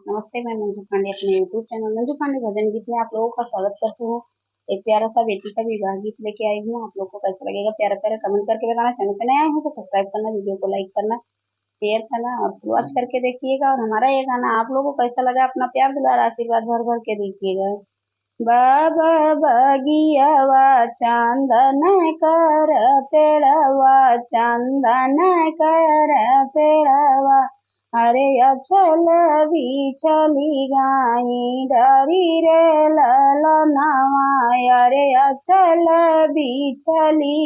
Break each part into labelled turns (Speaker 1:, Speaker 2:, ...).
Speaker 1: नमस्ते, मैं मंजू पांडे अपने यूट्यूब चैनल मंजू पांडे भजन गीत में आप लोगों का स्वागत करती हूँ। एक प्यारा सा बेटी का विवाह गीत लेके आई हूँ। आप लोगों को कैसा लगेगा प्यारा प्यारा कमेंट करके बताना। चैनल पे नया हूँ तो सब्सक्राइब करना, वीडियो को लाइक करना, शेयर करना और वॉच करके देखिएगा। और हमारा ये गाना आप लोगों को कैसा लगा अपना प्यार दुलार आशीर्वाद भर भर के दीजिएगा। बाबा बगियावा चंदन कर पेड़वा, चंदन कर पेड़वा, अरे अचल बिछली गाई डरी रे ललनवा, अरे अचल बिछली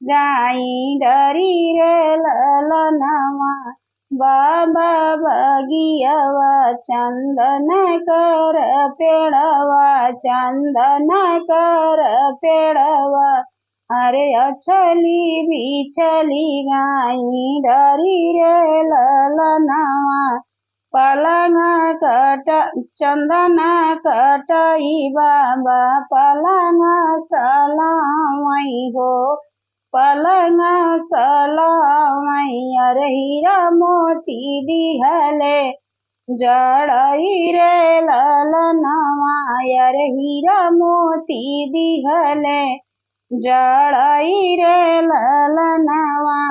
Speaker 1: गाई डरी रे ललनवा। बाबा बगियावा चंदन कर पेड़वा, चंदन कर पेड़वा, अरे अचली बिछली गाई डरी रे ललनवा। पलंग कट चंदन कटई बाबा, पलंग सलामई हो, पलंग सलामई, अरे हीरा मोती दिहले जड़ई रे ललनवा, अरे हीरा मोती दिहले जड़ई रे ललनवा।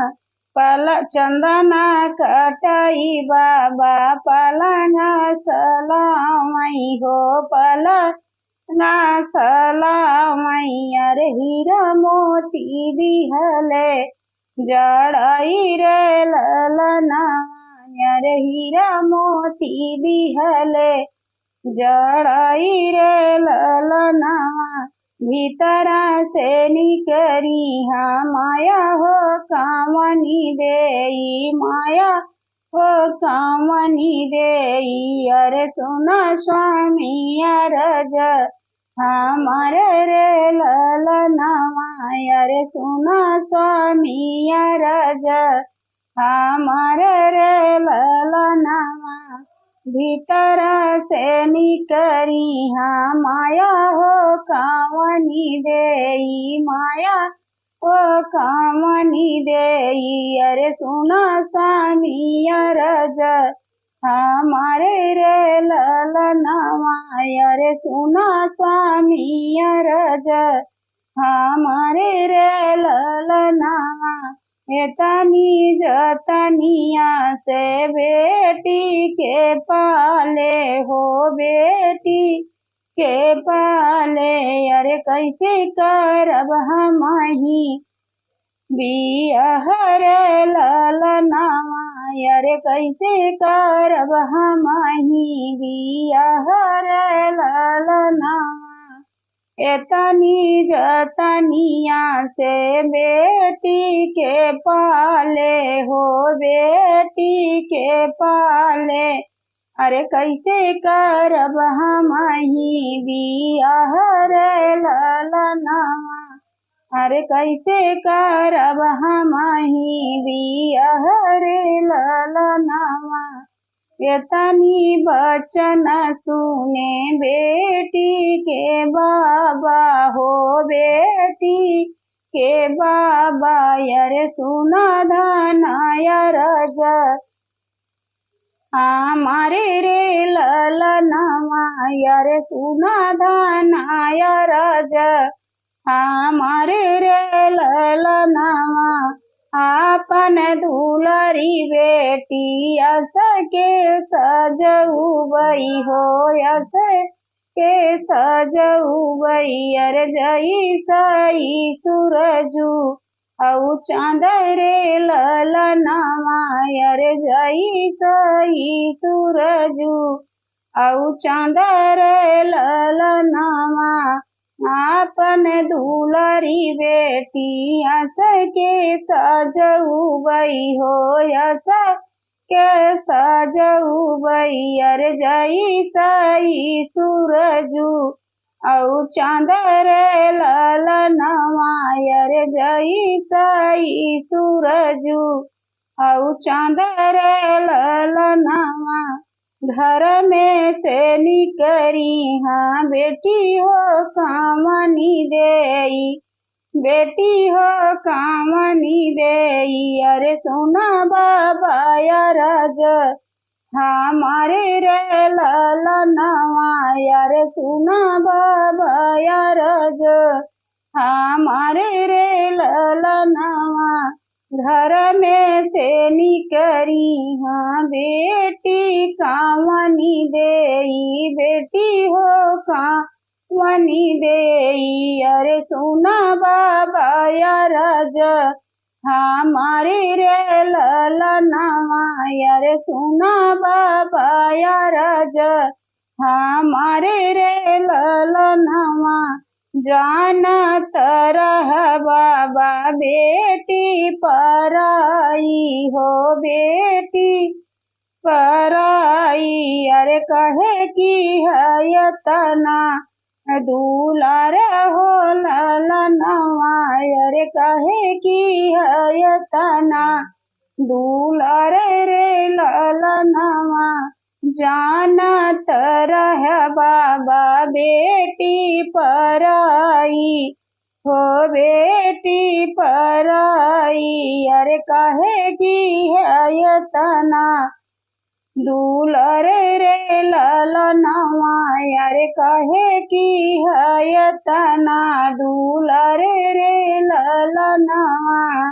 Speaker 1: चंदन कटई बाबा, पलंग सलामई हो, पलंग सलामई, अरे हीरा मोती दिहले जड़ई रे ललनवा, अरे हीरा मोती दिहले जड़ई रे ललनवा। भीतरा से निकरी हाँ माया हो कामनी देई, माया हो कामनी देई, अरे सुना स्वामी अरज हमारे रे ललनवा, अरे सुना स्वामी अरज हमारे रे ललनवा। भीतर से निकरी हाँ माया हो कामनी देई, माया हो कामनी देई, अरे सुना स्वामी अरज हमारे रे ललनवा, अरे सुना स्वामी अरज हमारे रे ललनवा। एतनी जतनिया से बेटी के पाले हो, बेटी के पाले, अरे कैसे करब हमही बियाह रे ललनवा, अरे कैसे करब हमही बियाह रे ललनवा। एतनी जतनिया से बेटी के पाले हो, बेटी के पाले, अरे कैसे करब हमही बियाह रे ललनवा, अरे कैसे करब हमही बियाह रे ललनवा। एतनी बचन सुने बेटी के बाबा हो, बेटी के बाबा, अरे सुना धनायरज हमारे रे ललनवा, अरे सुना धनायरज हमारे रे ललनवा। आपन दुलरी बेटी यस के सजउबई हो, यस के सजउबई, अरे जई सई सूरजू औ चांद रे ललनवा, अरे जई सई सूरजू औ चांद रे ललनवा। आपन दुलरी बेटी यस के सजउबई हो, यस के सजउबई, अरे जई सई सूरजू औ चांद रे ललनवा, अरे जई सई सूरजू औ चांद रे ललनवा। घर में से निकरी हाँ बेटी हो कामनी देई, बेटी हो कामनी देई, अरे सोना बाबा रज हमारे रे ललनवा यार सुना बाबा यार जो हमारे रे ललनवा घर में से निकरी हाँ बेटी कामनी देई बेटी हो कामनी देई अरे सुना बाबा यार जो हमारे रे ललनवा यार सुना बाबा यार जो हमारे रे ललनवा जानत रह बाबा बेटी पराई हो बेटी पराई अरे कहे की है तना दुलार हो ललनवा अरे कहे की है तना दुलार रे ललनवा जानत रह बाबा बेटी पराई हो बेटी पराई अरे कहे की है तना दुलार रे ललनवा अरे कहे की है तना दुलार रे ललनवा।